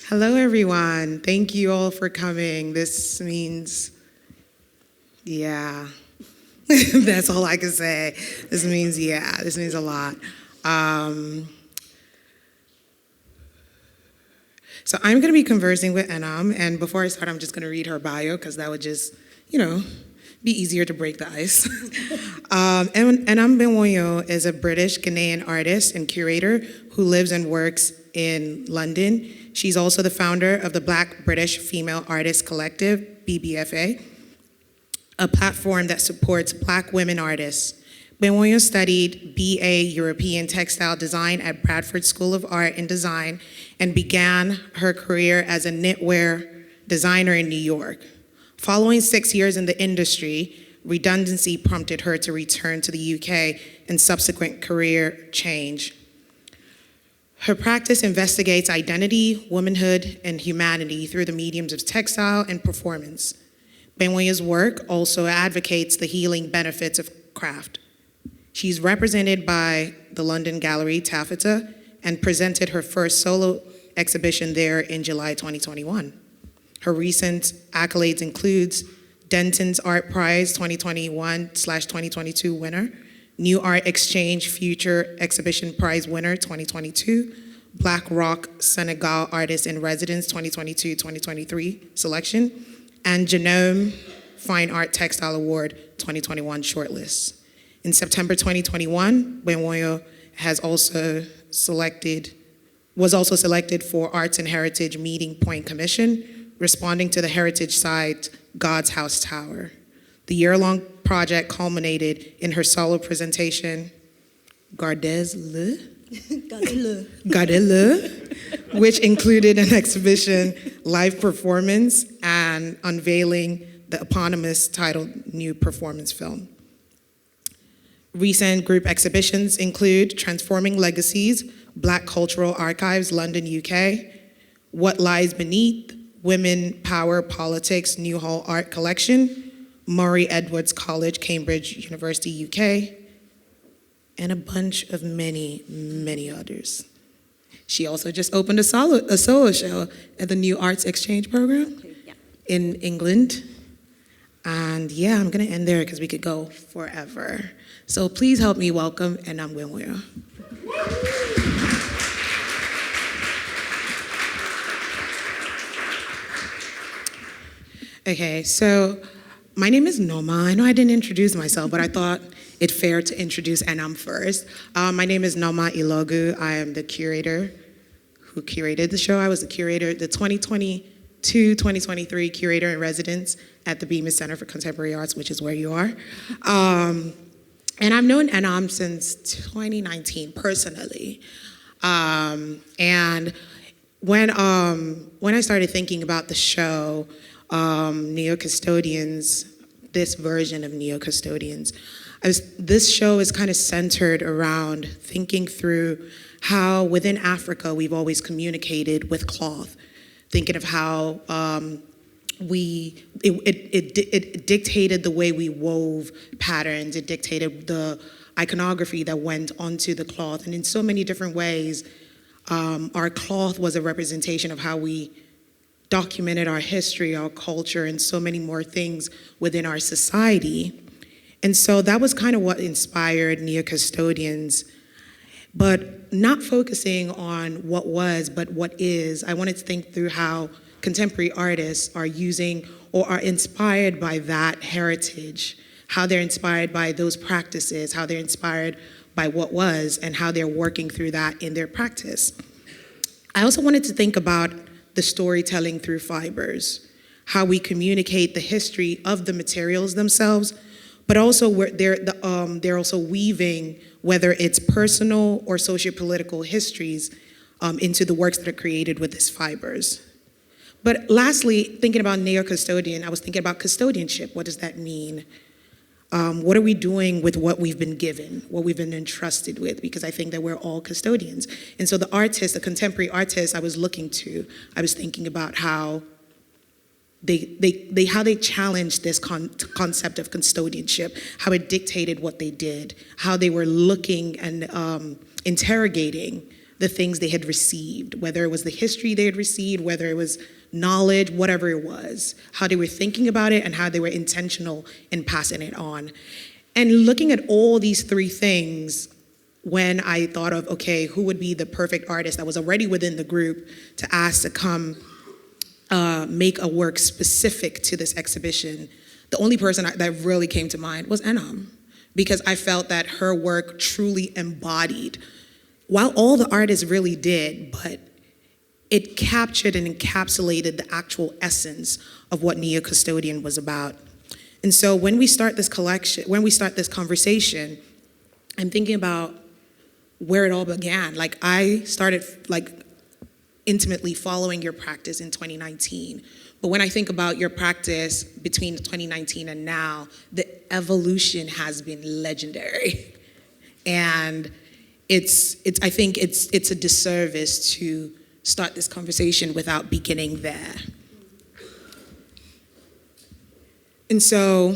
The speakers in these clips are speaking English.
Hello, everyone. Thank you all for coming. This means, yeah, that's all I can say. This means a lot. So I'm going to be conversing with Enam, and before I start, I'm just going to read her bio, because that would just, be easier to break the ice. Enam Gbewonyo is a British Ghanaian artist and curator who lives and works in London. She's also the founder of the Black British Female Artists Collective, BBFA, a platform that supports Black women artists. Gbewonyo studied BA European Textile Design at Bradford School of Art and Design and began her career as a knitwear designer in New York. Following 6 years in the industry, redundancy prompted her to return to the UK and subsequent career change. Her practice investigates identity, womanhood, and humanity through the mediums of textile and performance. Gbewonyo's work also advocates the healing benefits of craft. She's represented by the London Gallery Taffeta and presented her first solo exhibition there in July 2021. Her recent accolades includes Denton's Art Prize 2021/2022 winner, New Art Exchange Future Exhibition Prize winner 2022, Black Rock Senegal Artist in Residence 2022-2023 selection, and Genome Fine Art Textile Award 2021 shortlist. In September 2021, Gbewonyo was also selected for Arts and Heritage Meeting Point Commission, responding to the heritage site God's House Tower. The year-long project culminated in her solo presentation, Gardez-le, which included an exhibition, live performance, and unveiling the eponymous titled New Performance Film. Recent group exhibitions include Transforming Legacies, Black Cultural Archives, London, UK, What Lies Beneath, Women, Power, Politics, Newhall Art Collection, Murray Edwards College, Cambridge University, UK, and a bunch of many, many others. She also just opened a solo show at the New Arts Exchange Program in England. And yeah, I'm gonna end there because we could go forever. So please help me welcome Enam Gbewonyo. Okay, so my name is Nneoma. I know I didn't introduce myself, but I thought it fair to introduce Enam first. My name is Nneoma Ilogu. I am the curator who curated the show. I was the curator, the 2022-2023 curator in residence at the Bemis Center for Contemporary Arts, which is where you are. And I've known Enam since 2019 personally. And when I started thinking about the show, Neo-Custodians, this version of Neo-Custodians, this show is kind of centered around thinking through how within Africa we've always communicated with cloth, thinking of how it dictated the way we wove patterns, it dictated the iconography that went onto the cloth, and in so many different ways, our cloth was a representation of how we documented our history, our culture, and so many more things within our society. And so that was kind of what inspired Neo-Custodians, but not focusing on what was, but what is. I wanted to think through how contemporary artists are using or are inspired by that heritage, how they're inspired by those practices, how they're inspired by what was, and how they're working through that in their practice. I also wanted to think about the storytelling through fibers, how we communicate the history of the materials themselves, but also where they're also weaving, whether it's personal or socio-political histories, into the works that are created with these fibers. But lastly, thinking about neo-custodian, I was thinking about custodianship. What does that mean? What are we doing with what we've been given, what we've been entrusted with? Because I think that we're all custodians. And so the artist, the contemporary artist I was looking to, I was thinking about how they challenged this concept of custodianship, how it dictated what they did, how they were looking and interrogating the things they had received, whether it was the history they had received, whether it was knowledge, whatever it was, how they were thinking about it and how they were intentional in passing it on. And looking at all these three things, when I thought of, okay, who would be the perfect artist that was already within the group to ask to come make a work specific to this exhibition, the only person that really came to mind was Enam, because I felt that her work truly embodied, while all the artists really did, but it captured and encapsulated the actual essence of what Neo-Custodian was about. And so when we start this conversation, I'm thinking about where it all began. Like, I started intimately following your practice in 2019. But when I think about your practice between 2019 and now, the evolution has been legendary. And I think it's a disservice to start this conversation without beginning there. And so,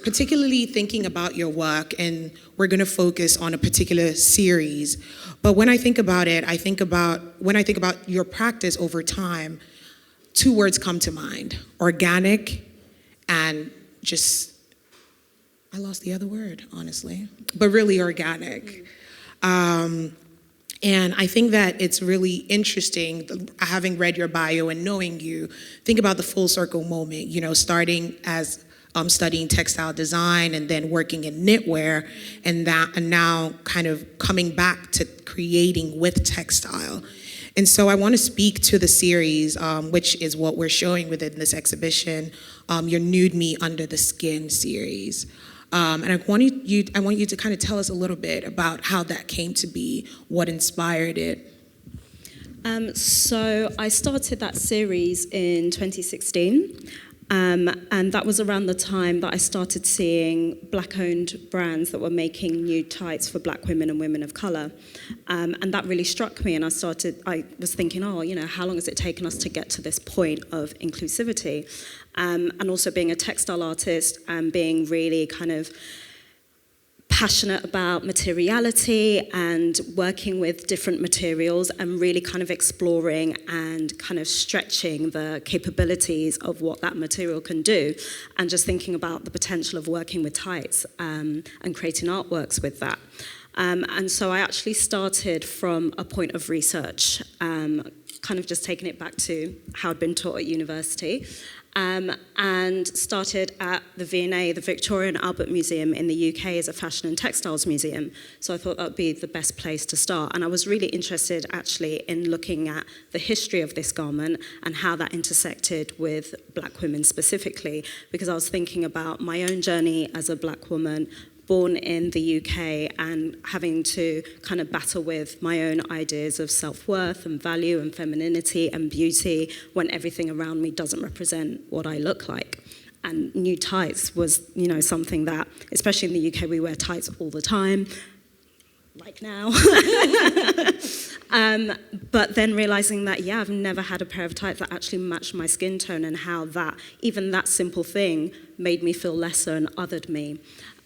particularly thinking about your work, and we're going to focus on a particular series, but when I think about it, when I think about your practice over time, two words come to mind: organic and just, I lost the other word, honestly, but really organic. And I think that it's really interesting, having read your bio and knowing you, think about the full circle moment, starting as studying textile design and then working in knitwear, and now kind of coming back to creating with textile. And so I want to speak to the series, which is what we're showing within this exhibition, your Nude Me Under the Skin series. And I want you to kind of tell us a little bit about how that came to be, what inspired it. So I started that series in 2016, and that was around the time that I started seeing Black-owned brands that were making nude tights for Black women and women of colour. And that really struck me, and I was thinking, how long has it taken us to get to this point of inclusivity? And also being a textile artist and being really kind of passionate about materiality and working with different materials and really kind of exploring and kind of stretching the capabilities of what that material can do, and just thinking about the potential of working with tights and creating artworks with that. And so I actually started from a point of research, kind of just taking it back to how I'd been taught at university. And started at the V&A, the Victoria and Albert Museum in the UK, as a fashion and textiles museum. So I thought that would be the best place to start. And I was really interested actually in looking at the history of this garment and how that intersected with Black women specifically, because I was thinking about my own journey as a Black woman born in the UK and having to kind of battle with my own ideas of self-worth and value and femininity and beauty when everything around me doesn't represent what I look like. And nude tights was, something that, especially in the UK, we wear tights all the time, like now. But then realizing that, I've never had a pair of tights that actually matched my skin tone, and how that, even that simple thing, made me feel lesser and othered me.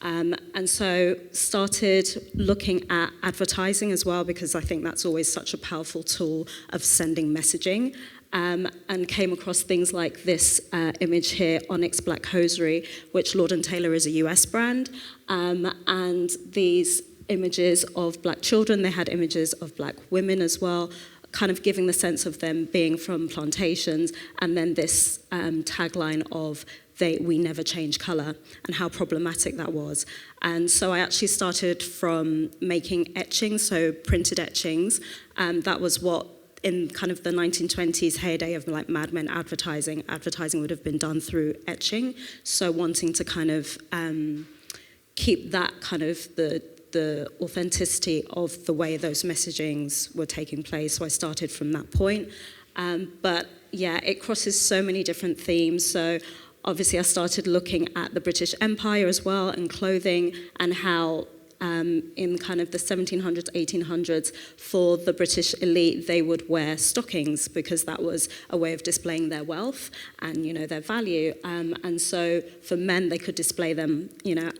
And so started looking at advertising as well, because I think that's always such a powerful tool of sending messaging. And came across things like this image here, Onyx Black Hosiery, which Lord & Taylor is a US brand. And these images of Black children, they had images of Black women as well, kind of giving the sense of them being from plantations, and then this tagline of we never change colour, and how problematic that was. And so I actually started from making etchings, so printed etchings. That was what, in kind of the 1920s heyday of like Mad Men advertising would have been done through etching. So wanting to kind of keep that kind of the authenticity of the way those messagings were taking place. So I started from that point. But it crosses so many different themes. So obviously I started looking at the British Empire as well, and clothing, and how in kind of the 1700s, 1800s, for the British elite, they would wear stockings because that was a way of displaying their wealth and, their value. And so for men, they could display them,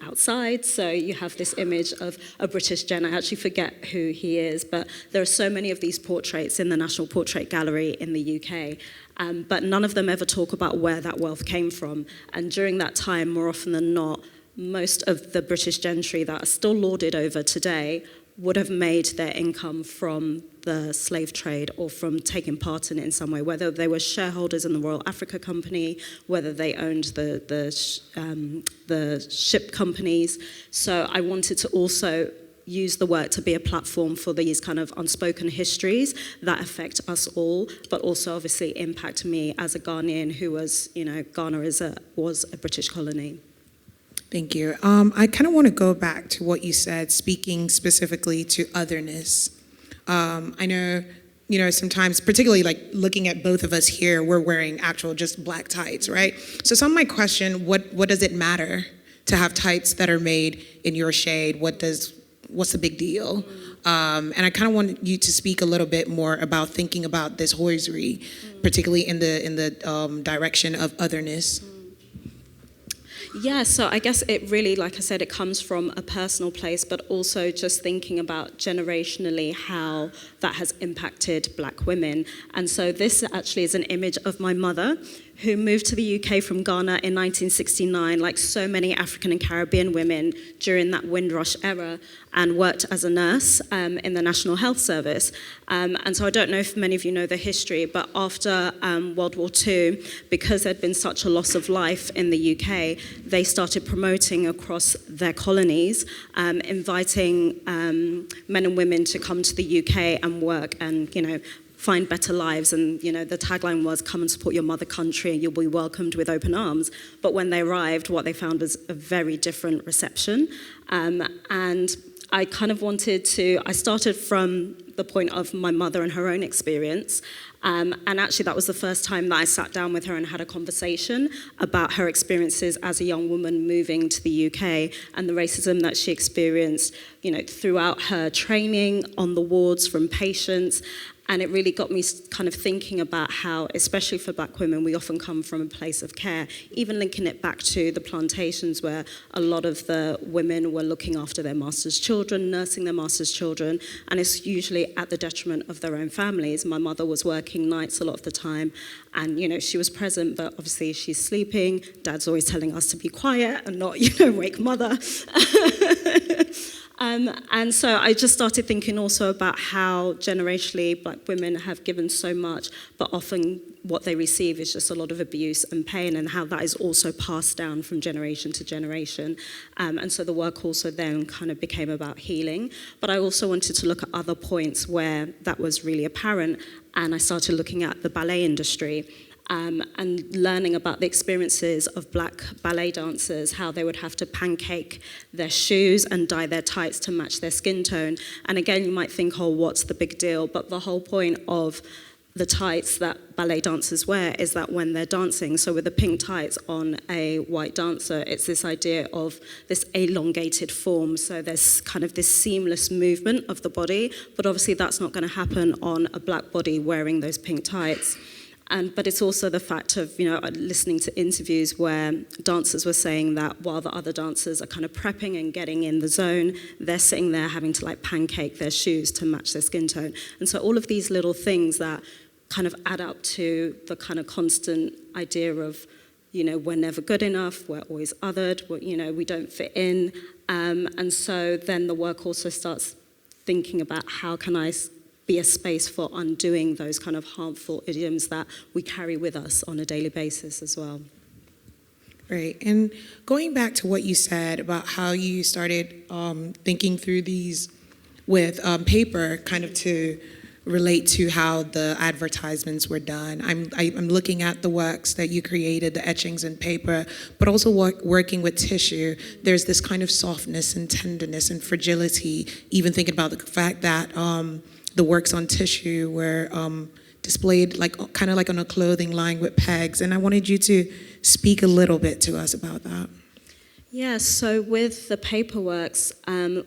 outside. So you have this image of a British gen. I actually forget who he is, but there are so many of these portraits in the National Portrait Gallery in the UK. But none of them ever talk about where that wealth came from. And during that time, more often than not, most of the British gentry that are still lorded over today would have made their income from the slave trade or from taking part in it in some way, whether they were shareholders in the Royal Africa Company, whether they owned the ship companies. So I wanted to also use the work to be a platform for these kind of unspoken histories that affect us all, but also obviously impact me as a Ghanaian who was, Ghana was a British colony. Thank you. I kind of want to go back to what you said, speaking specifically to otherness. I know, sometimes, particularly like looking at both of us here, we're wearing actual just black tights, right? So some might question, what does it matter to have tights that are made in your shade? What's the big deal? And I kind of want you to speak a little bit more about thinking about this hosiery, particularly in the direction of otherness. Yeah, so I guess it really, like I said, it comes from a personal place, but also just thinking about generationally how that has impacted Black women. And so this actually is an image of my mother, who moved to the UK from Ghana in 1969, like so many African and Caribbean women during that Windrush era, and worked as a nurse in the National Health Service. And so I don't know if many of you know the history, but after World War II, because there'd been such a loss of life in the UK, they started promoting across their colonies, inviting men and women to come to the UK and work and, find better lives. And, the tagline was, come and support your mother country and you'll be welcomed with open arms. But when they arrived, what they found was a very different reception. And I kind of I started from the point of my mother and her own experience. And actually that was the first time that I sat down with her and had a conversation about her experiences as a young woman moving to the UK and the racism that she experienced, throughout her training on the wards from patients. And it really got me kind of thinking about how, especially for Black women, we often come from a place of care, even linking it back to the plantations where a lot of the women were looking after their master's children, nursing their master's children, and it's usually at the detriment of their own families. My mother was working nights a lot of the time, and, she was present, but obviously she's sleeping. Dad's always telling us to be quiet and not, wake mother. And so I just started thinking also about how generationally Black women have given so much, but often what they receive is just a lot of abuse and pain, and how that is also passed down from generation to generation. And so the work also then kind of became about healing. But I also wanted to look at other points where that was really apparent, and I started looking at the ballet industry. And learning about the experiences of Black ballet dancers, how they would have to pancake their shoes and dye their tights to match their skin tone. And again, you might think, oh, what's the big deal? But the whole point of the tights that ballet dancers wear is that when they're dancing, so with the pink tights on a white dancer, it's this idea of this elongated form. So there's kind of this seamless movement of the body, but obviously that's not going to happen on a Black body wearing those pink tights. But it's also the fact of, listening to interviews where dancers were saying that while the other dancers are kind of prepping and getting in the zone, they're sitting there having to pancake their shoes to match their skin tone. And so all of these little things that kind of add up to the kind of constant idea of, we're never good enough, we're always othered, we don't fit in. And so then the work also starts thinking about how can I be a space for undoing those kind of harmful idioms that we carry with us on a daily basis as well. Right, and going back to what you said about how you started thinking through these with paper, kind of to relate to how the advertisements were done. I'm looking at the works that you created, the etchings in paper, but also working with tissue. There's this kind of softness and tenderness and fragility, even thinking about the fact that the works on tissue were displayed kind of like on a clothing line with pegs. And I wanted you to speak a little bit to us about that. Yeah, so with the paperworks,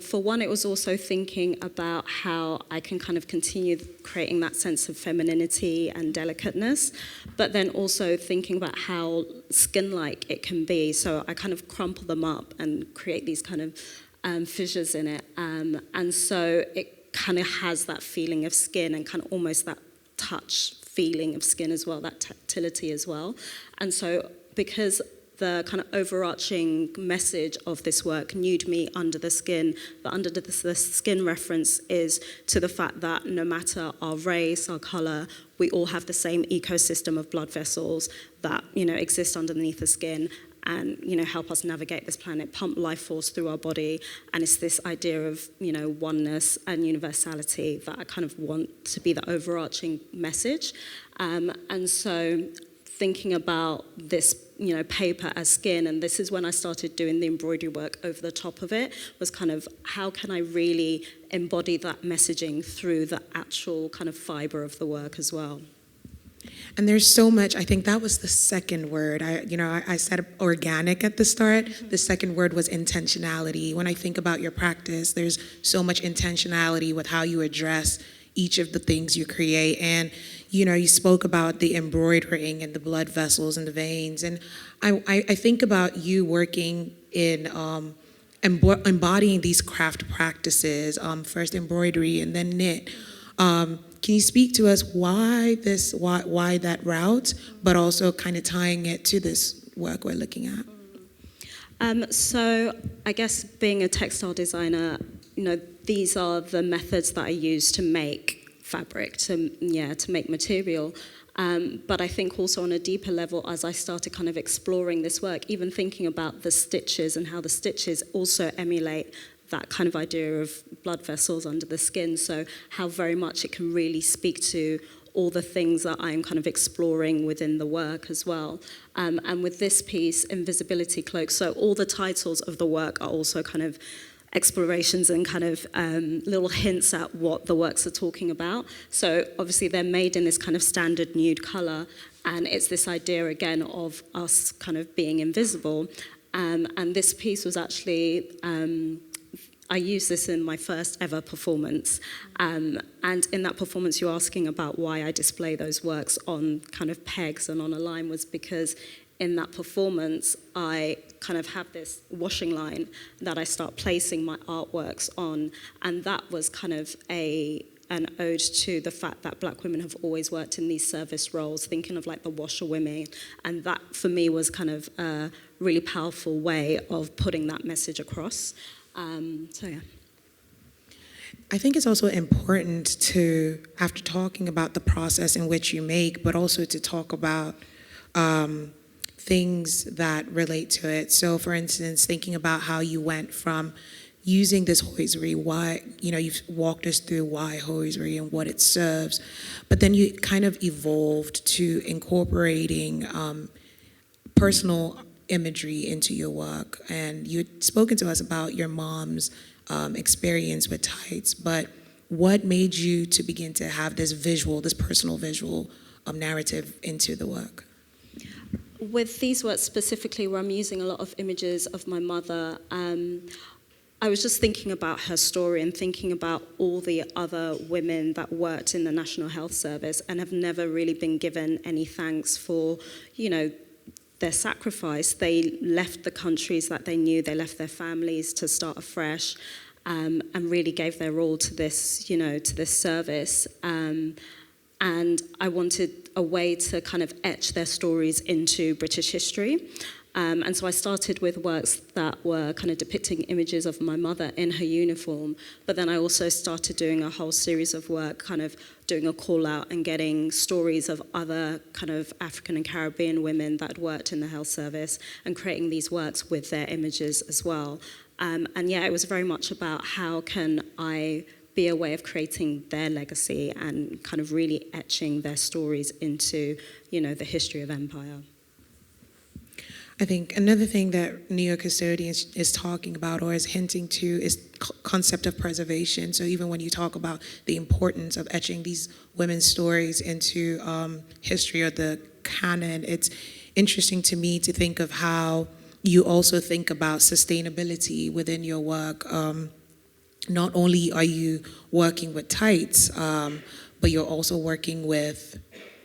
for one, it was also thinking about how I can kind of continue creating that sense of femininity and delicateness, but then also thinking about how skin-like it can be. So I kind of crumple them up and create these kind of fissures in it. And so it kind of has that feeling of skin and kind of almost that touch feeling of skin as well, that tactility as well. And so because the kind of overarching message of this work, Nude Me Under the Skin, the under the skin reference is to the fact that no matter our race, our colour, we all have the same ecosystem of blood vessels that, exist underneath the skin and, help us navigate this planet, pump life force through our body. And it's this idea of, oneness and universality that I kind of want to be the overarching message. And so thinking about this, paper as skin, and this is when I started doing the embroidery work over the top of it, was kind of how can I really embody that messaging through the actual kind of fiber of the work as well. And there's so much, I think that was the second word. I said organic at the start. Mm-hmm. The second word was intentionality. When I think about your practice, there's so much intentionality with how you address each of the things you create. And, you spoke about the embroidering and the blood vessels and the veins. And I think about you working in embodying these craft practices, first embroidery and then knit. Can you speak to us why that route, but also kind of tying it to this work we're looking at? So I guess being a textile designer, these are the methods that I use to make fabric, to make material. But I think also on a deeper level, as I started kind of exploring this work, even thinking about the stitches and how the stitches also emulate that kind of idea of blood vessels under the skin. So how very much it can really speak to all the things that I'm kind of exploring within the work as well. And with this piece, Invisibility Cloak, so all the titles of the work are also kind of explorations and kind of little hints at what the works are talking about. So obviously they're made in this kind of standard nude colour, and it's this idea again of us kind of being invisible. And this piece was actually, I used this in my first ever performance. And in that performance, you're asking about why I display those works on kind of pegs and on a line, was because in that performance, I kind of have this washing line that I start placing my artworks on, and that was kind of an ode to the fact that Black women have always worked in these service roles, thinking of like the washerwomen, and that for me was kind of a really powerful way of putting that message across. So yeah. I think it's also important to, after talking about the process in which you make, but also to talk about things that relate to it. So for instance, thinking about how you went from using this hosiery, why, you've walked us through why hosiery and what it serves, but then you kind of evolved to incorporating personal imagery into your work. And you'd spoken to us about your mom's experience with tights, but what made you to begin to have this personal visual narrative into the work? With these works specifically, where I'm using a lot of images of my mother, I was just thinking about her story and thinking about all the other women that worked in the National Health Service and have never really been given any thanks for, their sacrifice. They left the countries that they knew, they left their families to start afresh, and really gave their all to this, to this service. And I wanted a way to kind of etch their stories into British history. And so I started with works that were kind of depicting images of my mother in her uniform, but then I also started doing a whole series of work, kind of doing a call out and getting stories of other kind of African and Caribbean women that worked in the health service and creating these works with their images as well. And yeah, it was very much about how can I be a way of creating their legacy and kind of really etching their stories into, the history of empire. I think another thing that Neo-Custodians is talking about or is hinting to is concept of preservation. So even when you talk about the importance of etching these women's stories into history or the canon, it's interesting to me to think of how you also think about sustainability within your work. Not only are you working with tights, but you're also working with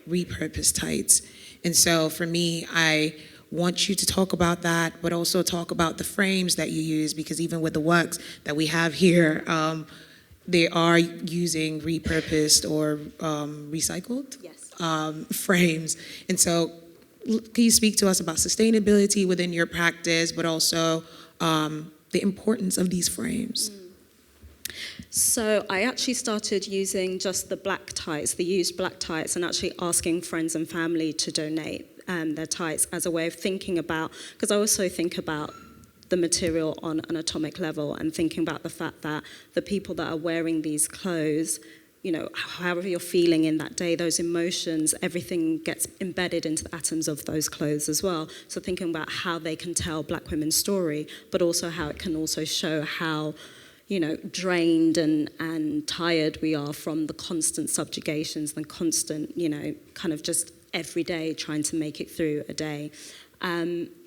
repurposed tights. And so for me, I want you to talk about that, but also talk about the frames that you use, because even with the works that we have here, they are using repurposed or recycled frames. And so can you speak to us about sustainability within your practice, but also the importance of these frames? So I actually started using just the black tights, the used black tights, and actually asking friends and family to donate their tights as a way of thinking about, because I also think about the material on an atomic level and thinking about the fact that the people that are wearing these clothes, you know, however you're feeling in that day, those emotions, everything gets embedded into the atoms of those clothes as well. So thinking about how they can tell Black women's story, but also how it can also show how, you know, drained and tired we are from the constant subjugations, the constant, you know, kind of just every day trying to make it through a day.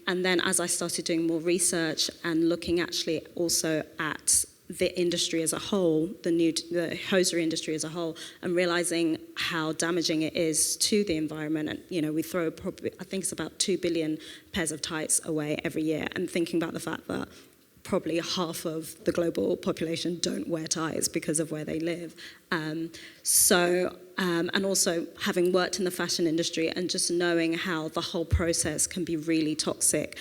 And then as I started doing more research and looking actually also at the industry as a whole, the hosiery industry as a whole, and realizing how damaging it is to the environment. And, you know, we throw probably, I think it's about 2 billion pairs of tights away every year, and thinking about the fact that probably half of the global population don't wear ties because of where they live. And also having worked in the fashion industry and just knowing how the whole process can be really toxic.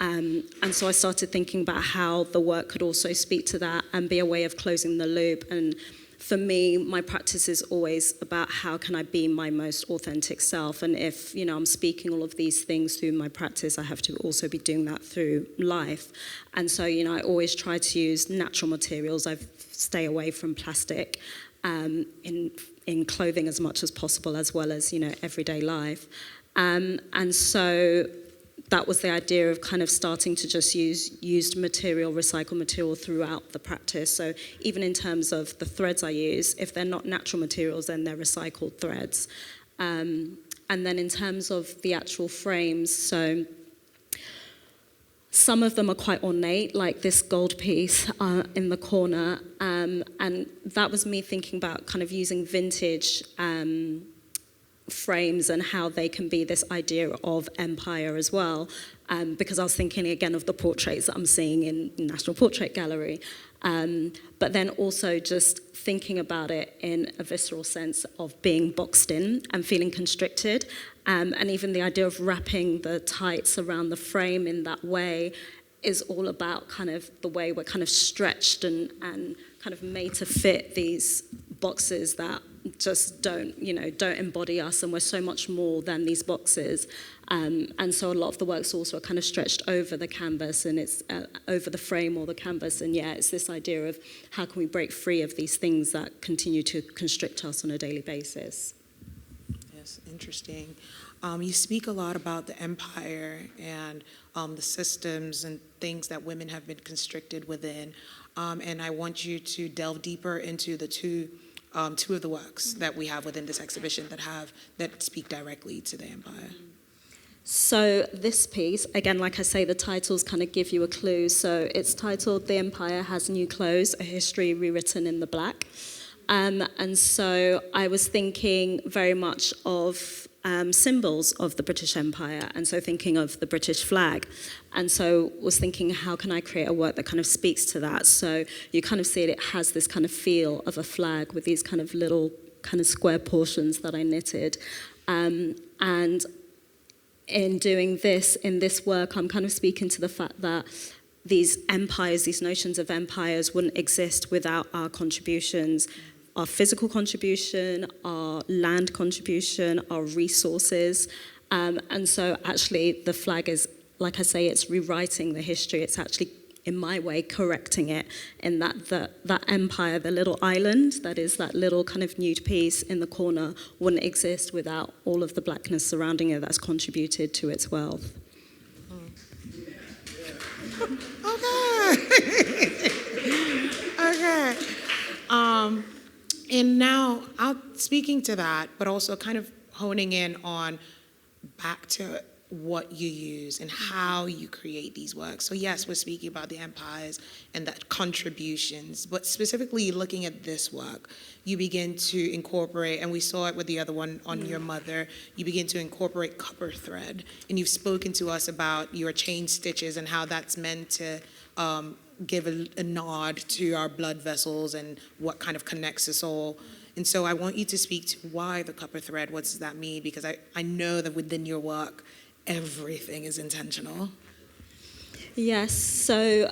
And so I started thinking about how the work could also speak to that and be a way of closing the loop. And for me, my practice is always about how can I be my most authentic self. And if, you know, I'm speaking all of these things through my practice, I have to also be doing that through life. And so, you know, I always try to use natural materials. I stay away from plastic in clothing as much as possible, as well as, you know, everyday life. And so that was the idea of kind of starting to just use used material, recycled material throughout the practice. So even in terms of the threads I use, if they're not natural materials, then they're recycled threads. And then in terms of the actual frames, so some of them are quite ornate, like this gold piece in the corner. And that was me thinking about kind of using vintage frames and how they can be this idea of empire as well, because I was thinking again of the portraits that I'm seeing in National Portrait Gallery, but then also just thinking about it in a visceral sense of being boxed in and feeling constricted, and even the idea of wrapping the tights around the frame in that way is all about kind of the way we're kind of stretched and kind of made to fit these boxes that just don't embody us, and we're so much more than these boxes. And so a lot of the works also are kind of stretched over the canvas, and it's over the frame or the canvas, and yeah, it's this idea of how can we break free of these things that continue to constrict us on a daily basis. Yes, interesting. You speak a lot about the empire and the systems and things that women have been constricted within, and I want you to delve deeper into the two of the works that we have within this exhibition that speak directly to the empire. So this piece, again, like I say, the titles kind of give you a clue. So it's titled "The Empire Has New Clothes: A History Rewritten in the Black." And so I was thinking very much of symbols of the British Empire, and so thinking of the British flag. And so was thinking, how can I create a work that kind of speaks to that? So you kind of see it has this kind of feel of a flag with these kind of little kind of square portions that I knitted. And in doing this, in this work, I'm kind of speaking to the fact that these empires, these notions of empires wouldn't exist without our contributions, our physical contribution, our land contribution, our resources. And so actually the flag is, like I say, it's rewriting the history. It's actually, in my way, correcting it in that empire, the little island, that is that little kind of nude piece in the corner, wouldn't exist without all of the blackness surrounding it that's contributed to its wealth. Okay. And now, speaking to that, but also kind of honing in on back to what you use and how you create these works. So yes, we're speaking about the empires and the contributions, but specifically looking at this work, you begin to incorporate, and we saw it with the other one on your mother, you begin to incorporate copper thread, and you've spoken to us about your chain stitches and how that's meant to give a nod to our blood vessels and what kind of connects us all. And so I want you to speak to why the copper thread, what does that mean? Because I know that within your work, everything is intentional. Yes, so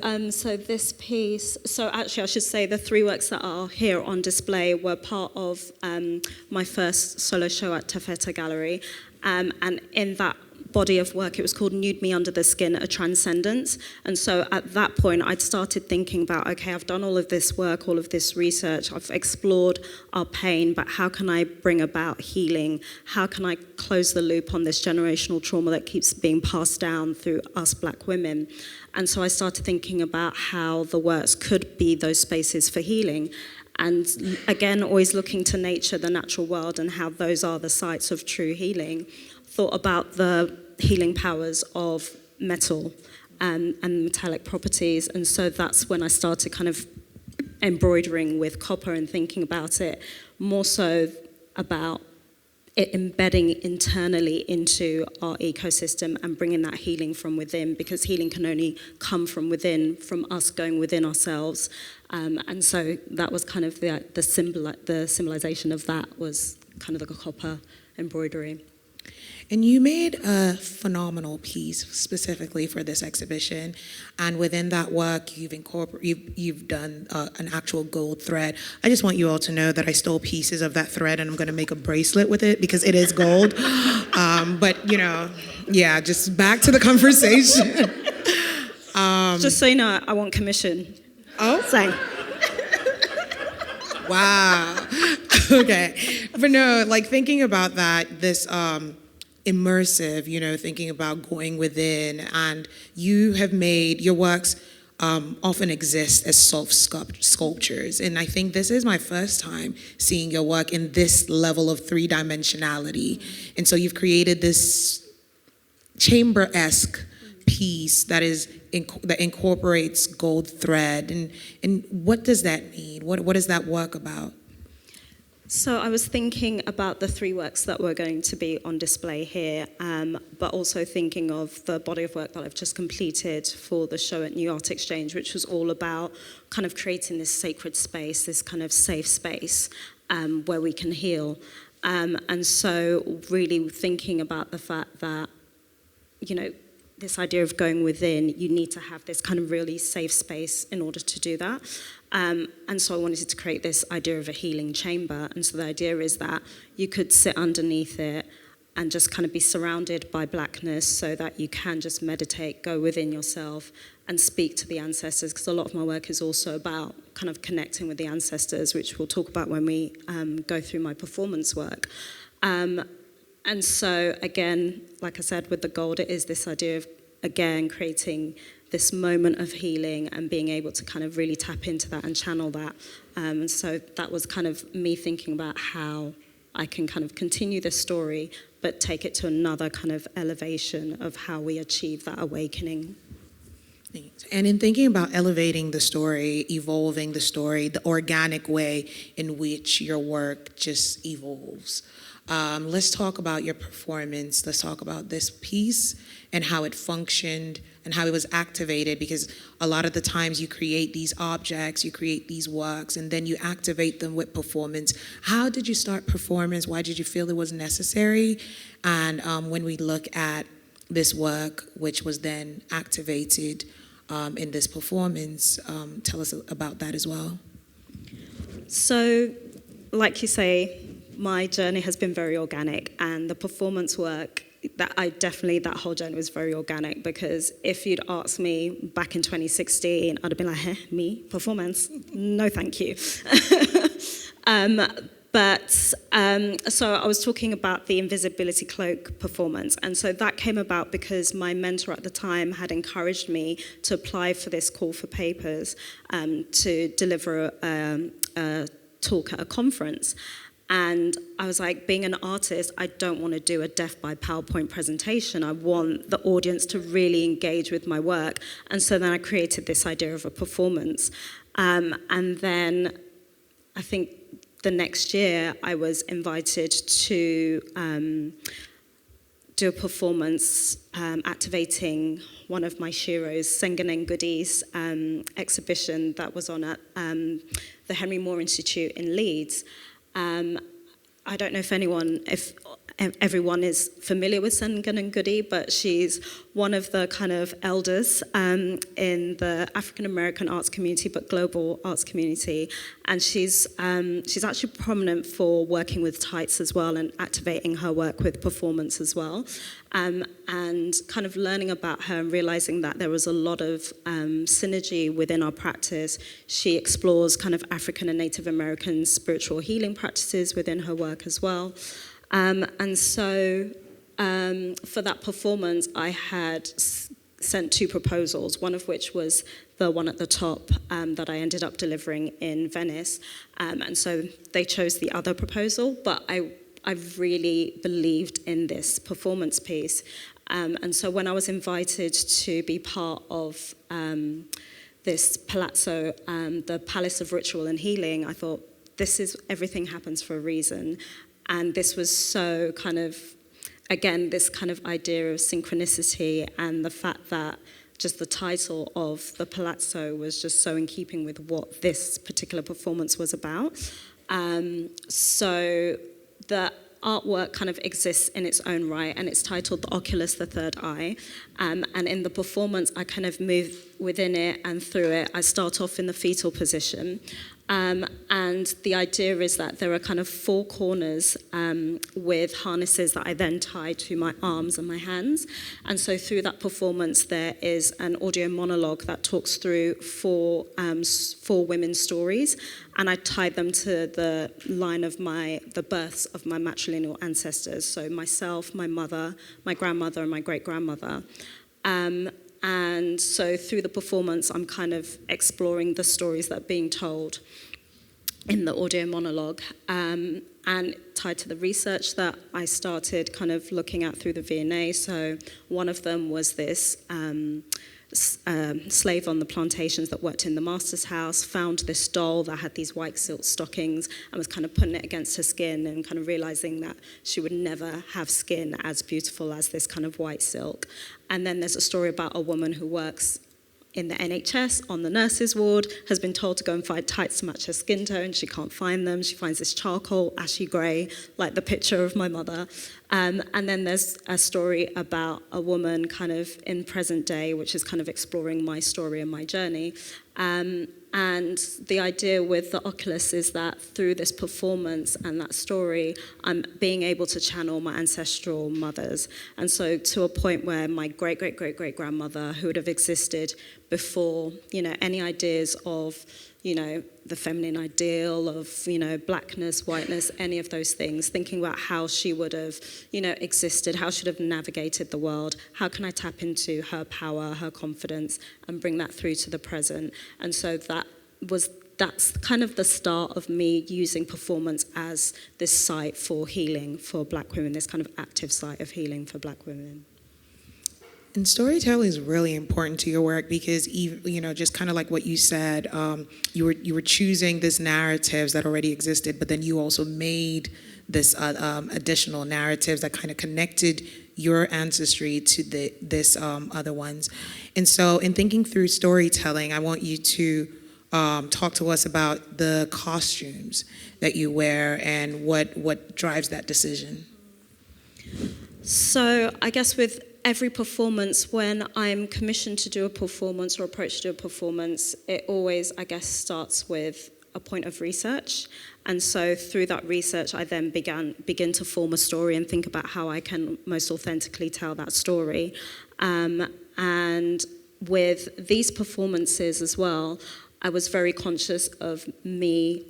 this piece, so actually I should say the 3 works that are here on display were part of my first solo show at Tafeta Gallery, and in that body of work, it was called Nude Me Under the Skin, A Transcendence. And so at that point, I'd started thinking about, okay, I've done all of this work, all of this research, I've explored our pain, but how can I bring about healing? How can I close the loop on this generational trauma that keeps being passed down through us Black women? And so I started thinking about how the works could be those spaces for healing. And again, always looking to nature, the natural world, and how those are the sites of true healing. Thought about the healing powers of metal and metallic properties. And so that's when I started kind of embroidering with copper and thinking about it more so about it embedding internally into our ecosystem and bringing that healing from within, because healing can only come from within, from us going within ourselves. And so that was kind of the symbolization of that was kind of the copper embroidery. And you made a phenomenal piece specifically for this exhibition, and within that work, you've done an actual gold thread. I just want you all to know that I stole pieces of that thread, and I'm going to make a bracelet with it because it is gold. But yeah, just back to the conversation. Just so you know, I want commission. Oh, Same. Wow. Okay, but no, like thinking about that, this. Immersive, thinking about going within, and you have made your works often exist as soft sculptures, and I think this is my first time seeing your work in this level of three-dimensionality, and so you've created this chamber-esque piece that incorporates gold thread, and what does that mean? What is that work about? So I was thinking about the 3 works that were going to be on display here, but also thinking of the body of work that I've just completed for the show at New Art Exchange, which was all about kind of creating this sacred space, this kind of safe space where we can heal. And so really thinking about the fact that, this idea of going within, you need to have this kind of really safe space in order to do that. And so I wanted to create this idea of a healing chamber. And so the idea is that you could sit underneath it and just kind of be surrounded by blackness so that you can just meditate, go within yourself and speak to the ancestors, because a lot of my work is also about kind of connecting with the ancestors, which we'll talk about when we go through my performance work. And so, again, like I said, with the gold, it is this idea of, again, creating this moment of healing and being able to kind of really tap into that and channel that. And so that was kind of me thinking about how I can kind of continue this story, but take it to another kind of elevation of how we achieve that awakening. And in thinking about elevating the story, evolving the story, the organic way in which your work just evolves, let's talk about your performance. Let's talk about this piece and how it functioned and how it was activated, because a lot of the times you create these objects, you create these works, and then you activate them with performance. How did you start performance? Why did you feel it was necessary? And when we look at this work, which was then activated in this performance, tell us about that as well. So, like you say, my journey has been very organic, and the performance work, that whole journey was very organic, because if you'd asked me back in 2016, I'd have been like, me? Performance? No, thank you. So I was talking about the invisibility cloak performance, and so that came about because my mentor at the time had encouraged me to apply for this call for papers to deliver a talk at a conference. And I was like, being an artist, I don't want to do a death by PowerPoint presentation. I want the audience to really engage with my work. And so then I created this idea of a performance. And then I think the next year I was invited to do a performance activating one of my sheroes, Sengen Ngudi's exhibition that was on at the Henry Moore Institute in Leeds. I don't know if everyone is familiar with Sengen Ngudi, but she's one of the kind of elders in the African American arts community, but global arts community. And she's actually prominent for working with tights as well and activating her work with performance as well. And kind of learning about her and realizing that there was a lot of synergy within our practice. She explores kind of African and Native American spiritual healing practices within her work as well. And so for that performance, I had sent 2 proposals, one of which was the one at the top that I ended up delivering in Venice. And so they chose the other proposal, but I really believed in this performance piece. And so when I was invited to be part of this palazzo, the Palace of Ritual and Healing, I thought, everything happens for a reason. And this was so kind of, again, this kind of idea of synchronicity and the fact that just the title of the palazzo was just so in keeping with what this particular performance was about. So the artwork kind of exists in its own right, and it's titled The Oculus, the Third Eye. And in the performance, I kind of move within it and through it. I start off in the fetal position. And the idea is that there are kind of 4 corners with harnesses that I then tie to my arms and my hands. And so through that performance, there is an audio monologue that talks through 4 women's stories. And I tied them to the line of the births of my matrilineal ancestors. So myself, my mother, my grandmother, and my great-grandmother. And so through the performance, I'm kind of exploring the stories that are being told in the audio monologue, and tied to the research that I started kind of looking at through the V&A. So one of them was this slave on the plantations that worked in the master's house, found this doll that had these white silk stockings and was kind of putting it against her skin and kind of realizing that she would never have skin as beautiful as this kind of white silk. And then there's a story about a woman who works in the NHS on the nurses' ward, has been told to go and find tights to match her skin tone. She can't find them. She finds this charcoal, ashy grey, like the picture of my mother. And then there's a story about a woman kind of in present day, which is kind of exploring my story and my journey. And the idea with the Oculus is that through this performance and that story, I'm being able to channel my ancestral mothers. And so to a point where my great-great-great-great-grandmother, who would have existed before, any ideas of, the feminine ideal of, blackness, whiteness, any of those things, thinking about how she would have, existed, how she would have navigated the world, how can I tap into her power, her confidence, and bring that through to the present. And so that's kind of the start of me using performance as this site for healing for Black women, this kind of active site of healing for Black women. And storytelling is really important to your work because, just kind of like what you said, you were choosing these narratives that already existed, but then you also made this additional narratives that kind of connected your ancestry to this other ones. And so in thinking through storytelling, I want you to talk to us about the costumes that you wear and what drives that decision. So I guess with every performance, when I'm commissioned to do a performance or approached to do a performance, it always, I guess, starts with a point of research. And so through that research, I then begin to form a story and think about how I can most authentically tell that story. And with these performances as well, I was very conscious of me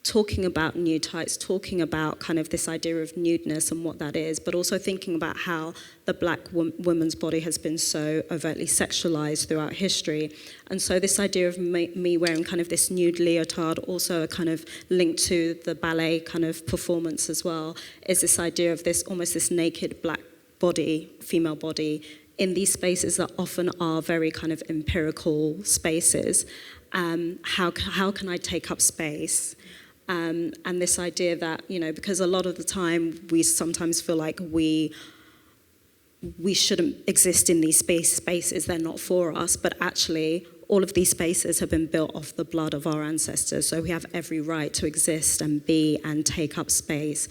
talking about nude tights, talking about kind of this idea of nudeness and what that is, but also thinking about how the black woman's body has been so overtly sexualized throughout history. And so this idea of me wearing kind of this nude leotard, also a kind of link to the ballet kind of performance as well, is this idea of this almost this naked black body, female body, in these spaces that often are very kind of empirical spaces. How can I take up space? And this idea that, because a lot of the time we sometimes feel like we shouldn't exist in these spaces, they're not for us, but actually all of these spaces have been built off the blood of our ancestors, so we have every right to exist and be and take up space.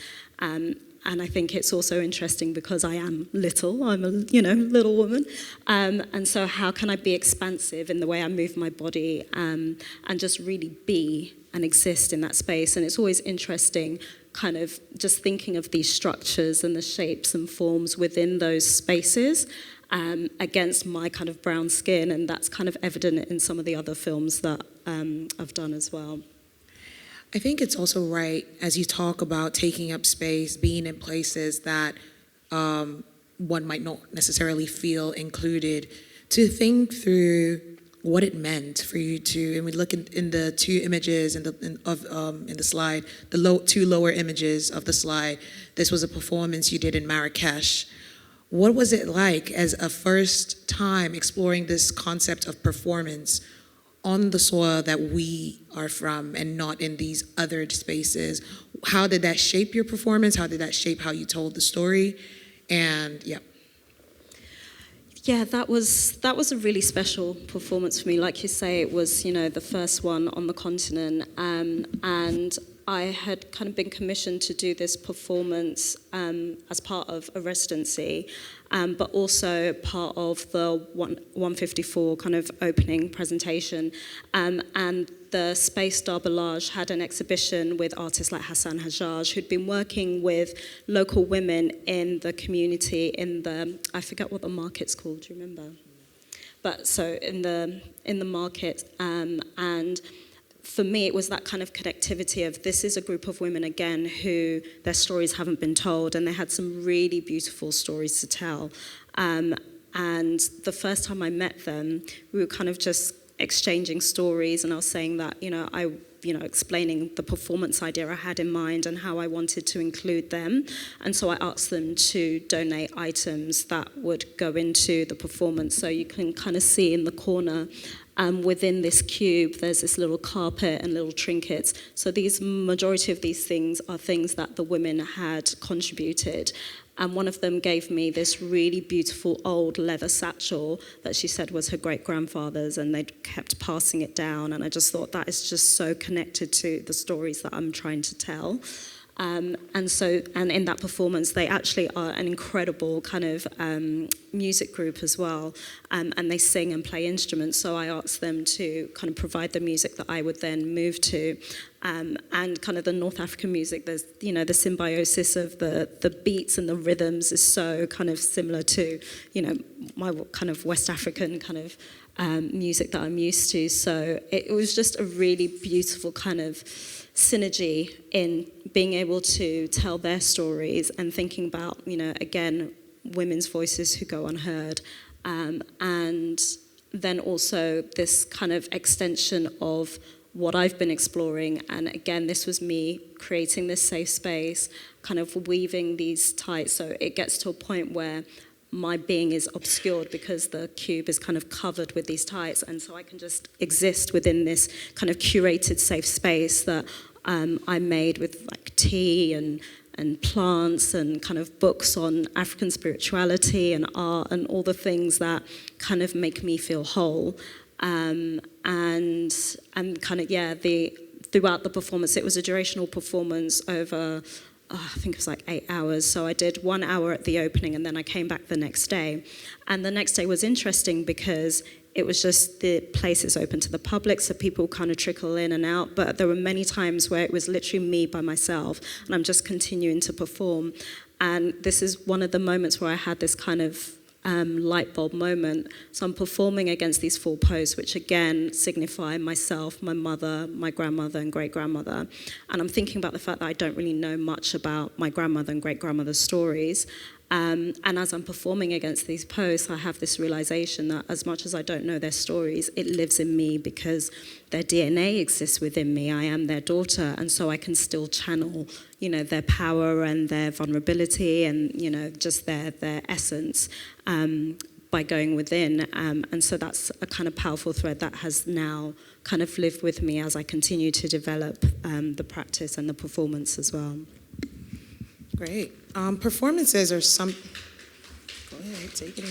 And I think it's also interesting because I am little, I'm a little woman, and so how can I be expansive in the way I move my body and just really be and exist in that space? And it's always interesting kind of just thinking of these structures and the shapes and forms within those spaces against my kind of brown skin, and that's kind of evident in some of the other films that I've done as well. I think it's also right, as you talk about taking up space, being in places that one might not necessarily feel included, to think through what it meant for you to, and we look in the two images in the slide, two lower images of the slide. This was a performance you did in Marrakesh. What was it like as a first time exploring this concept of performance on the soil that we are from and not in these other spaces? How did that shape your performance? How did that shape how you told the story? And Yeah, that was a really special performance for me. Like you say, it was, the first one on the continent, and I had kind of been commissioned to do this performance as part of a residency, but also part of the 154 kind of opening presentation. And the Space d'Arbalage had an exhibition with artists like Hassan Hajjaj, who'd been working with local women in the community in the, I forget what the market's called, do you remember? But so in the market, and for me, it was that kind of connectivity of this is a group of women, again, who their stories haven't been told, and they had some really beautiful stories to tell. And the first time I met them, we were kind of just exchanging stories, and I was saying that, explaining the performance idea I had in mind and how I wanted to include them. And so I asked them to donate items that would go into the performance. So you can kind of see in the corner, within this cube, there's this little carpet and little trinkets. So majority of these things are things that the women had contributed. And one of them gave me this really beautiful old leather satchel that she said was her great-grandfather's, and they'd kept passing it down. And I just thought that is just so connected to the stories that I'm trying to tell. And in that performance, they actually are an incredible kind of music group as well, and they sing and play instruments. So I asked them to kind of provide the music that I would then move to, and kind of the North African music. There's the symbiosis of the beats and the rhythms is so kind of similar to my kind of West African kind of music that I'm used to. So it was just a really beautiful kind of synergy in being able to tell their stories and thinking about, again, women's voices who go unheard, and then also this kind of extension of what I've been exploring. And again, this was me creating this safe space, kind of weaving these tights, so it gets to a point where my being is obscured because the cube is kind of covered with these tights, and so I can just exist within this kind of curated safe space that I made with like tea and plants and kind of books on African spirituality and art and all the things that kind of make me feel whole. And kind of, throughout the performance, it was a durational performance over, I think it was like 8 hours. So I did 1 hour at the opening, and then I came back the next day. And the next day was interesting because it was just the place is open to the public, so people kind of trickle in and out. But there were many times where it was literally me by myself, and I'm just continuing to perform. And this is one of the moments where I had this kind of light bulb moment. So I'm performing against these 4 posts, which again signify myself, my mother, my grandmother, and great-grandmother. And I'm thinking about the fact that I don't really know much about my grandmother and great-grandmother's stories. And as I'm performing against these posts, I have this realization that as much as I don't know their stories, it lives in me because their DNA exists within me. I am their daughter, and so I can still channel, their power and their vulnerability and, just their essence by going within. And so that's a kind of powerful thread that has now kind of lived with me as I continue to develop the practice and the performance as well. Great. Performances are some... Go ahead, take it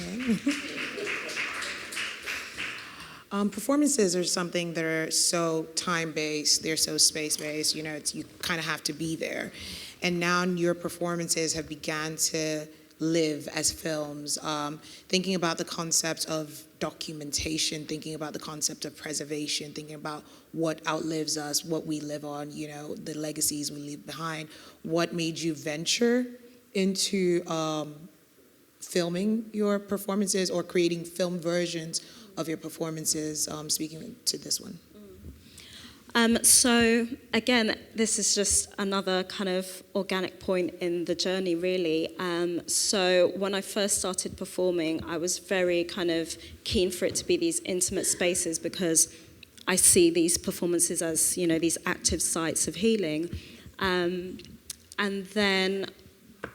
in. Performances are something that are so time-based, they're so space-based, you kind of have to be there. And now your performances have begun to live as films, thinking about the concept of documentation, thinking about the concept of preservation, thinking about what outlives us, what we live on, the legacies we leave behind. What made you venture into filming your performances or creating film versions of your performances, speaking to this one? So again, this is just another kind of organic point in the journey, really. So when I first started performing, I was very kind of keen for it to be these intimate spaces because I see these performances as, these active sites of healing. And then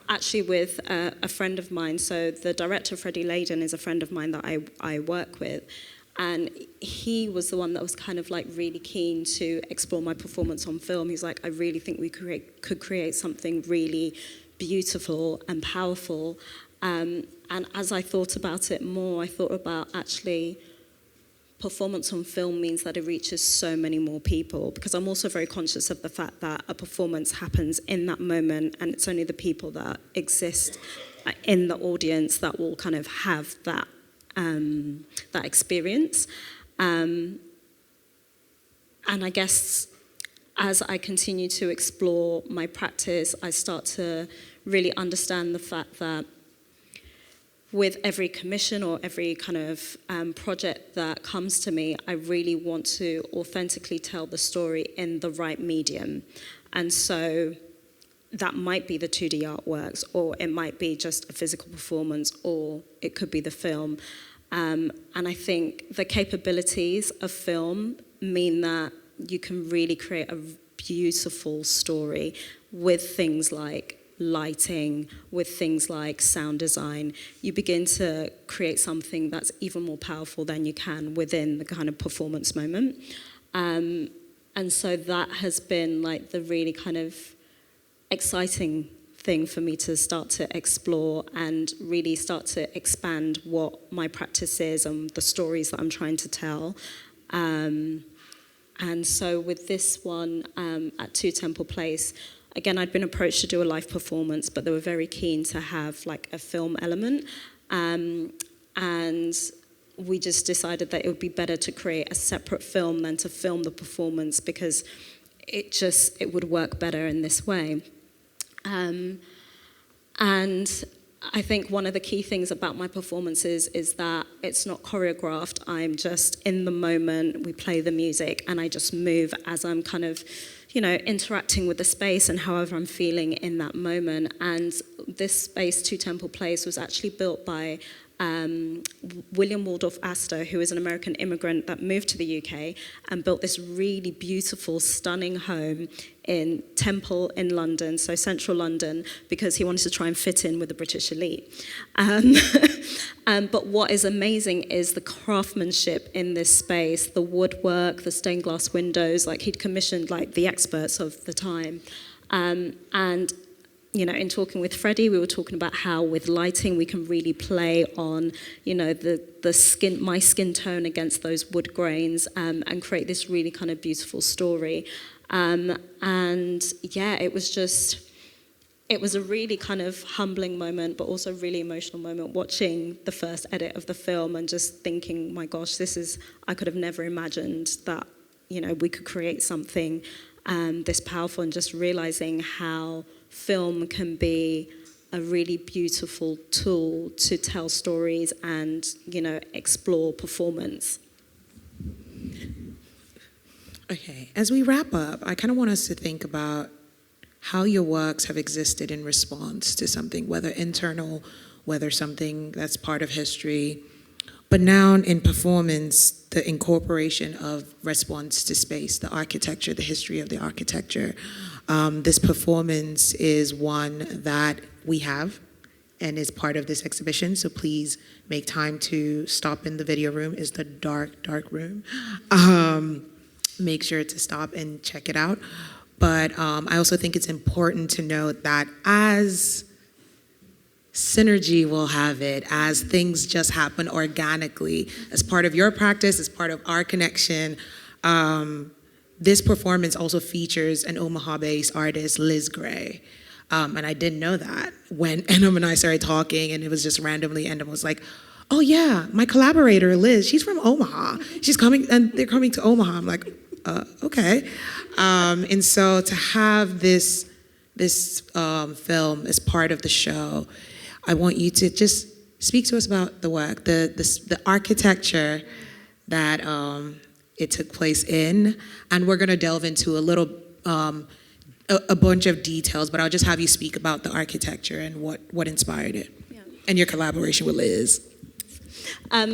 actually with a friend of mine, so the director, Freddie Layden, is a friend of mine that I work with. And he was the one that was kind of like really keen to explore my performance on film. He's like, I really think we could create something really beautiful and powerful. And as I thought about it more, I thought about actually performance on film means that it reaches so many more people, because I'm also very conscious of the fact that a performance happens in that moment and it's only the people that exist in the audience that will kind of have that experience. And I guess as I continue to explore my practice, I start to really understand the fact that with every commission or every kind of project that comes to me, I really want to authentically tell the story in the right medium. And so that might be the 2D artworks, or it might be just a physical performance, or it could be the film. And I think the capabilities of film mean that you can really create a beautiful story with things like lighting, with things like sound design. You begin to create something that's even more powerful than you can within the kind of performance moment. And so that has been like the really kind of exciting thing for me to start to explore and really start to expand what my practice is and the stories that I'm trying to tell. And so with this one at 2 Temple Place, again, I'd been approached to do a live performance, but they were very keen to have like a film element. And we just decided that it would be better to create a separate film than to film the performance, because it would work better in this way. And I think one of the key things about my performances is that it's not choreographed. I'm just in the moment, we play the music, and I just move as I'm kind of, interacting with the space and however I'm feeling in that moment. And this space, 2 Temple Place, was actually built by William Waldorf Astor, who is an American immigrant that moved to the UK and built this really beautiful, stunning home in Temple in London, so central London, because he wanted to try and fit in with the British elite. But what is amazing is the craftsmanship in this space, the woodwork, the stained glass windows. Like, he'd commissioned like the experts of the time. And in talking with Freddie, we were talking about how with lighting we can really play on, the skin, my skin tone against those wood grains, and create this really kind of beautiful story. It was a really kind of humbling moment, but also really emotional moment watching the first edit of the film and just thinking, my gosh, I could have never imagined that, we could create something this powerful, and just realizing how film can be a really beautiful tool to tell stories and, explore performance. Okay, as we wrap up, I kind of want us to think about how your works have existed in response to something, whether internal, whether something that's part of history. But now in performance, the incorporation of response to space, the architecture, the history of the architecture. This performance is one that we have and is part of this exhibition, so please make time to stop in the video room. It's the dark, dark room. Make sure to stop and check it out. But I also think it's important to note that as synergy will have it, as things just happen organically, as part of your practice, as part of our connection, this performance also features an Omaha-based artist, Liz Gray. And I didn't know that when Enam and I started talking, and it was just randomly, Enam was like, oh yeah, my collaborator, Liz, she's from Omaha. She's coming, and they're coming to Omaha. I'm like, okay. And so to have this film as part of the show, I want you to just speak to us about the work, the architecture that it took place in, and we're going to delve into a bunch of details, but I'll just have you speak about the architecture and what inspired it, and your collaboration with Liz.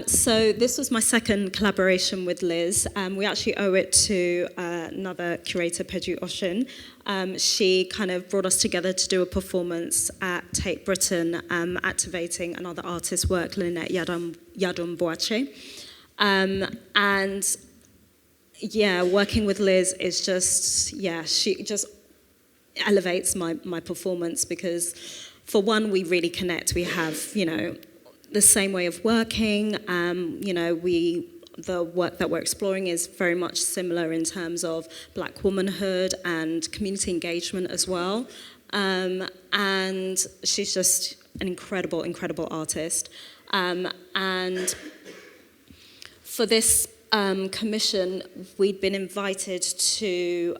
So this was my second collaboration with Liz. We actually owe it to another curator, Pedro Oshin. She kind of brought us together to do a performance at Tate Britain, activating another artist's work, Lynette Yadom Boache. And yeah, working with Liz is just, she just elevates my performance because, for one, we really connect. We have, the same way of working. The work that we're exploring is very much similar in terms of Black womanhood and community engagement as well. And she's just an incredible, incredible artist. And for this commission, we'd been invited to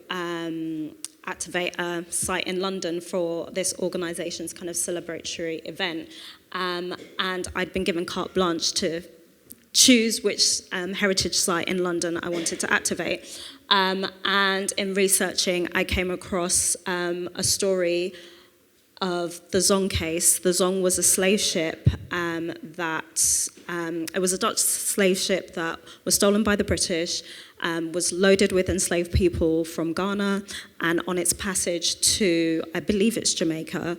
activate a site in London for this organisation's kind of celebratory event. And I'd been given carte blanche to choose which heritage site in London I wanted to activate. And in researching, I came across a story of the Zong case. The Zong was a slave ship it was a Dutch slave ship that was stolen by the British, was loaded with enslaved people from Ghana, and on its passage to, I believe it's Jamaica,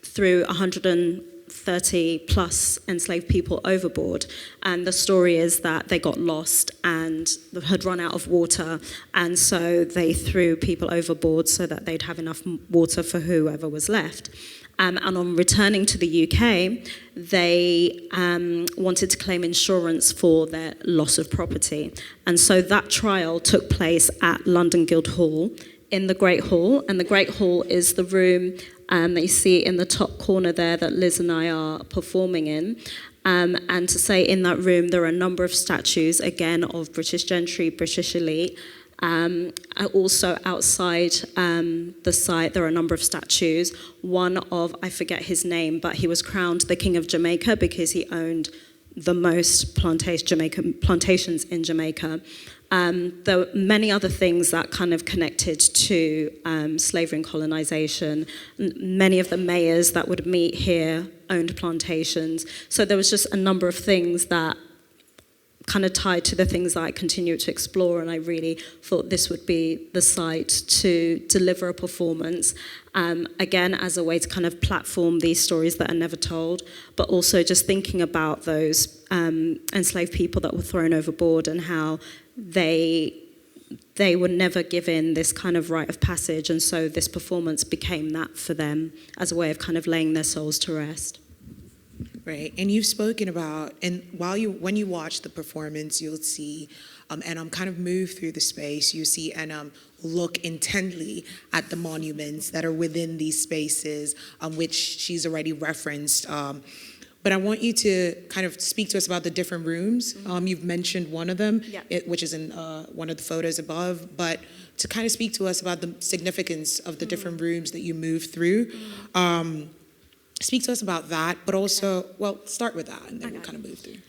threw 130 plus enslaved people overboard. And the story is that they got lost and had run out of water, and so they threw people overboard so that they'd have enough water for whoever was left. And on returning to the UK, they wanted to claim insurance for their loss of property. And so that trial took place at London Guildhall in the Great Hall. And the Great Hall is the room that you see in the top corner there that Liz and I are performing in. And to say in that room, there are a number of statues, again, of British gentry, British elite. Also outside the site, there are a number of statues. One of, I forget his name, but he was crowned the King of Jamaica because he owned the most plantations in Jamaica. There were many other things that kind of connected to slavery and colonization. Many of the mayors that would meet here owned plantations. So there was just a number of things that kind of tied to the things that I continue to explore, and I really thought this would be the site to deliver a performance, again, as a way to kind of platform these stories that are never told, but also just thinking about those enslaved people that were thrown overboard and how they were never given this kind of rite of passage, and so this performance became that for them as a way of kind of laying their souls to rest. Right, and you've spoken about, and when you watch the performance, you'll see Enam kind of move through the space. You see Enam look intently at the monuments that are within these spaces, which she's already referenced. But I want you to kind of speak to us about the different rooms. You've mentioned one of them, which is in one of the photos above, but to kind of speak to us about the significance of the different rooms that you move through. Speak to us about that, but also, well, start with that, and then we'll kind of move through.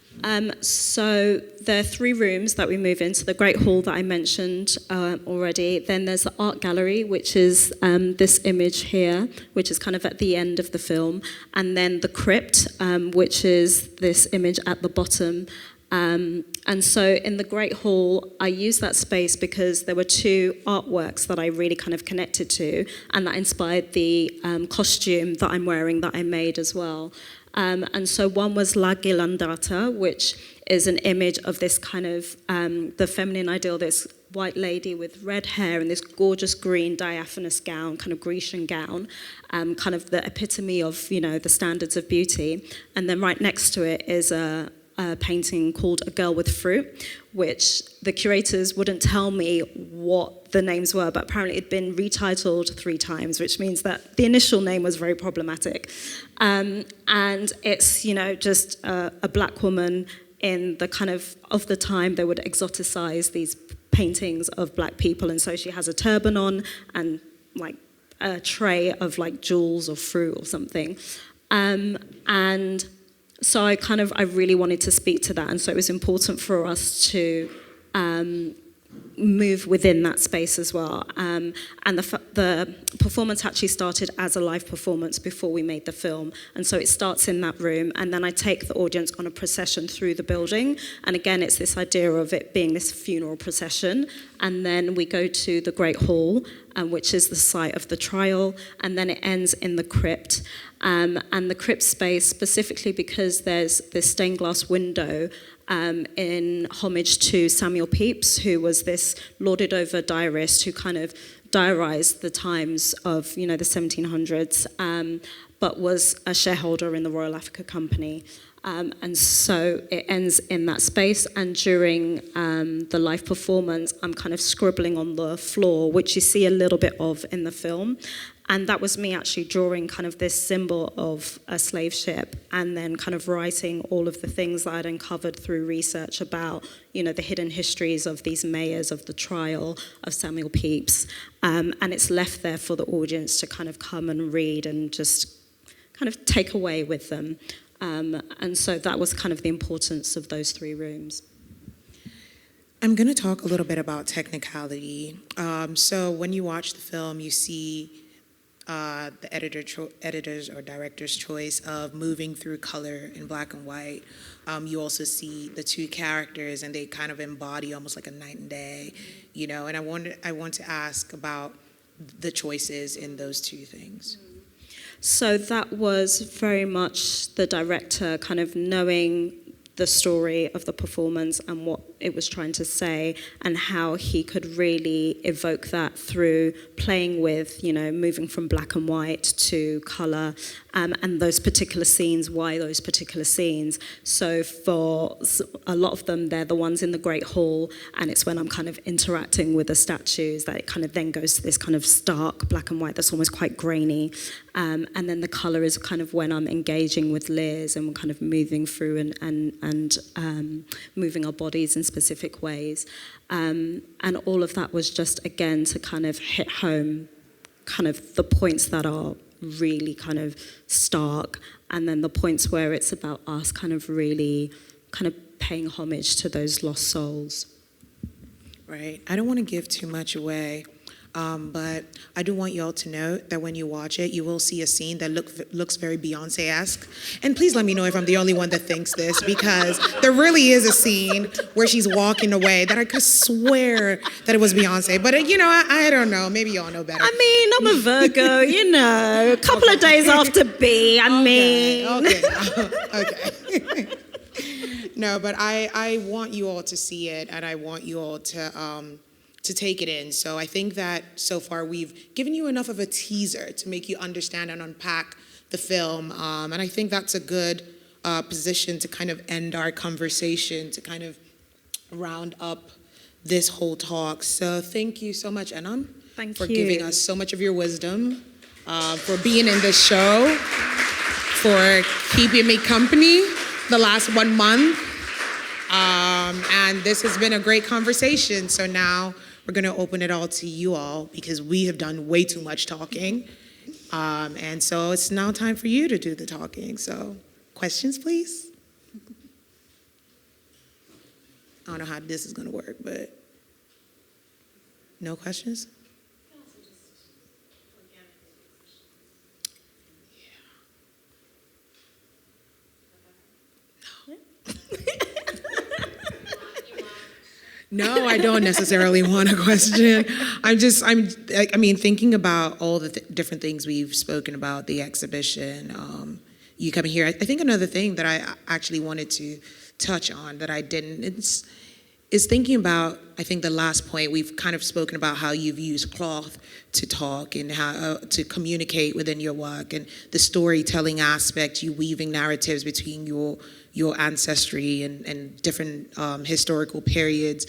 So there are 3 rooms that we move into. The Great Hall that I mentioned already. Then there's the art gallery, which is this image here, which is kind of at the end of the film. And then the crypt, which is this image at the bottom. And so in the Great Hall, I used that space because there were 2 artworks that I really kind of connected to, and that inspired the costume that I'm wearing that I made as well. And so one was La Ghilandata, which is an image of this kind of, the feminine ideal, this white lady with red hair and this gorgeous green diaphanous gown, kind of Grecian gown, kind of the epitome of, the standards of beauty. And then right next to it is a painting called A Girl with Fruit, which the curators wouldn't tell me what the names were, but apparently it'd been retitled 3 times, which means that the initial name was very problematic. And it's, just a black woman in the kind of the time they would exoticize these paintings of black people. And so she has a turban on and like a tray of like jewels or fruit or something. And so I really wanted to speak to that, and so it was important for us to move within that space as well. And the performance actually started as a live performance before we made the film, and so it starts in that room, and then I take the audience on a procession through the building, and again it's this idea of it being this funeral procession, and then we go to the Great Hall, which is the site of the trial, and then it ends in the crypt. And the crypt space, specifically because there's this stained glass window in homage to Samuel Pepys, who was this lauded over diarist who kind of diarized the times of, the 1700s, but was a shareholder in the Royal Africa Company. And so it ends in that space, and during the live performance, I'm kind of scribbling on the floor, which you see a little bit of in the film. And that was me actually drawing kind of this symbol of a slave ship, and then kind of writing all of the things that I'd uncovered through research about, the hidden histories of these mayors of the trial of Samuel Pepys. And it's left there for the audience to kind of come and read and just kind of take away with them. And so that was kind of the importance of those 3 rooms. I'm going to talk a little bit about technicality. So when you watch the film, you see the editor's or director's choice of moving through color in black and white. You also see the 2 characters, and they kind of embody almost like a night and day, and I want to ask about the choices in those 2 things. So that was very much the director kind of knowing the story of the performance and what it was trying to say, and how he could really evoke that through playing with, moving from black and white to colour, and those particular scenes, why those particular scenes. So for a lot of them, they're the ones in the Great Hall, and it's when I'm kind of interacting with the statues that it kind of then goes to this kind of stark black and white that's almost quite grainy. And then the colour is kind of when I'm engaging with Liz and we're kind of moving through and moving our bodies in specific ways. And all of that was just, again, to kind of hit home kind of the points that are really kind of stark, and then the points where it's about us kind of really kind of paying homage to those lost souls. Right. I don't want to give too much away, but I do want you all to know that when you watch it, you will see a scene that looks very Beyonce-esque. And please let me know if I'm the only one that thinks this, because there really is a scene where she's walking away that I could swear that it was Beyonce. But, I don't know. Maybe y'all know better. I mean, I'm a Virgo, a couple of days after B, Okay. No, but I want you all to see it, and I want you all to take it in. So I think that so far we've given you enough of a teaser to make you understand and unpack the film. And I think that's a good position to kind of end our conversation, to kind of round up this whole talk. So thank you so much, Enam, for giving us so much of your wisdom, for being in this show, for keeping me company the last 1 month. And this has been a great conversation. So now we're going to open it all to you all because we have done way too much talking. And so it's now time for you to do the talking. So questions, please? I don't know how this is going to work, but no questions? No, I don't necessarily want a question. I mean, thinking about all the different things we've spoken about, the exhibition, you coming here. I think another thing that I actually wanted to touch on that I didn't, is thinking about, I think the last point, we've kind of spoken about how you've used cloth to talk and how to communicate within your work and the storytelling aspect, you weaving narratives between your ancestry and different historical periods.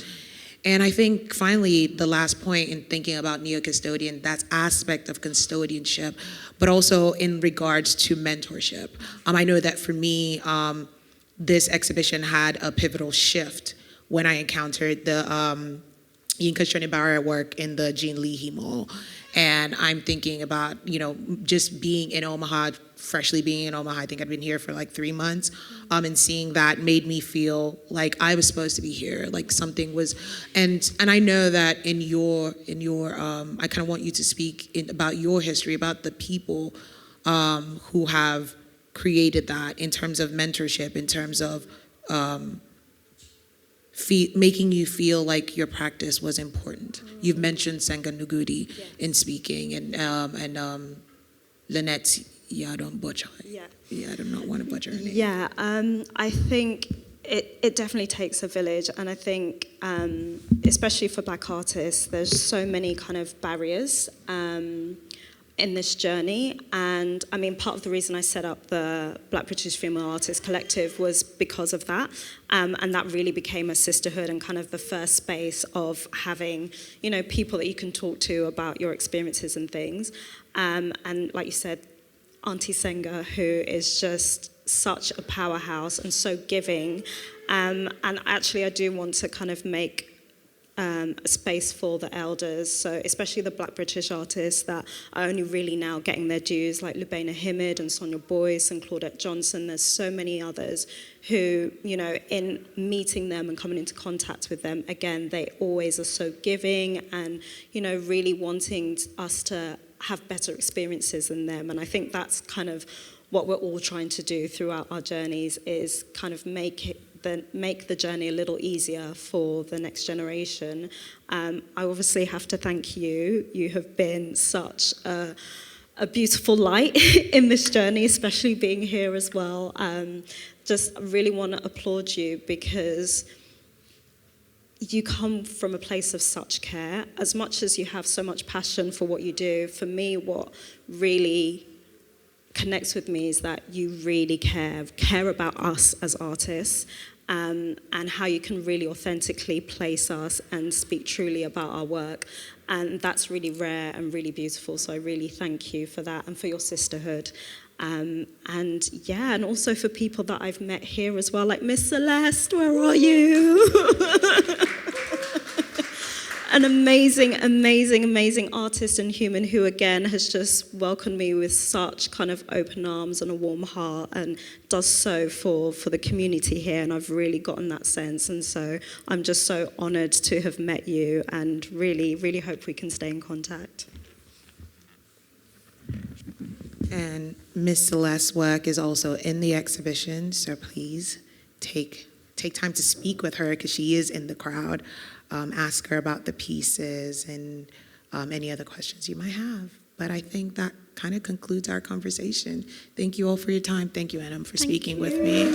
And I think finally, the last point in thinking about Neo-Custodian, that aspect of custodianship, but also in regards to mentorship. I know that for me, this exhibition had a pivotal shift when I encountered the Nneoma Ilogu work in the Jean Leahy Mall. And I'm thinking about, just being in Omaha, freshly being in Omaha. I think I'd been here for like 3 months. And seeing that made me feel like I was supposed to be here, like something was, and I know that in your I kind of want you to speak about your history, about the people who have created that in terms of mentorship, in terms of making you feel like your practice was important. You've mentioned Senga Nugudi in speaking, and Lynette, I don't butcher. Yeah, I do not want to butcher her name. Yeah, I think it definitely takes a village, and I think especially for Black artists, there's so many kind of barriers in this journey. And I mean, part of the reason I set up the Black British Female Artists Collective was because of that. And that really became a sisterhood and kind of the first space of having, people that you can talk to about your experiences and things. And like you said, Auntie Senga, who is just such a powerhouse and so giving. And actually, I do want to kind of make a space for the elders, so especially the Black British artists that are only really now getting their dues, like Lubena Himid and Sonia Boyce and Claudette Johnson. There's so many others who, in meeting them and coming into contact with them, again, they always are so giving and, really wanting us to have better experiences than them. And I think that's kind of what we're all trying to do throughout our journeys, is kind of make the journey a little easier for the next generation. I obviously have to thank you. You have been such a beautiful light in this journey, especially being here as well. Just really want to applaud you because you come from a place of such care. As much as you have so much passion for what you do, for me, what really connects with me is that you really care about us as artists, and how you can really authentically place us and speak truly about our work. And that's really rare and really beautiful. So I really thank you for that and for your sisterhood. And also for people that I've met here as well, like Miss Celeste, where are you? An amazing artist and human who, again, has just welcomed me with such kind of open arms and a warm heart and does so for the community here. And I've really gotten that sense. And so I'm just so honored to have met you and really, really hope we can stay in contact. And Miss Celeste's work is also in the exhibition, so please take time to speak with her because she is in the crowd. Ask her about the pieces and any other questions you might have. But I think that kind of concludes our conversation. Thank you all for your time. Thank you, Enam, for speaking with me.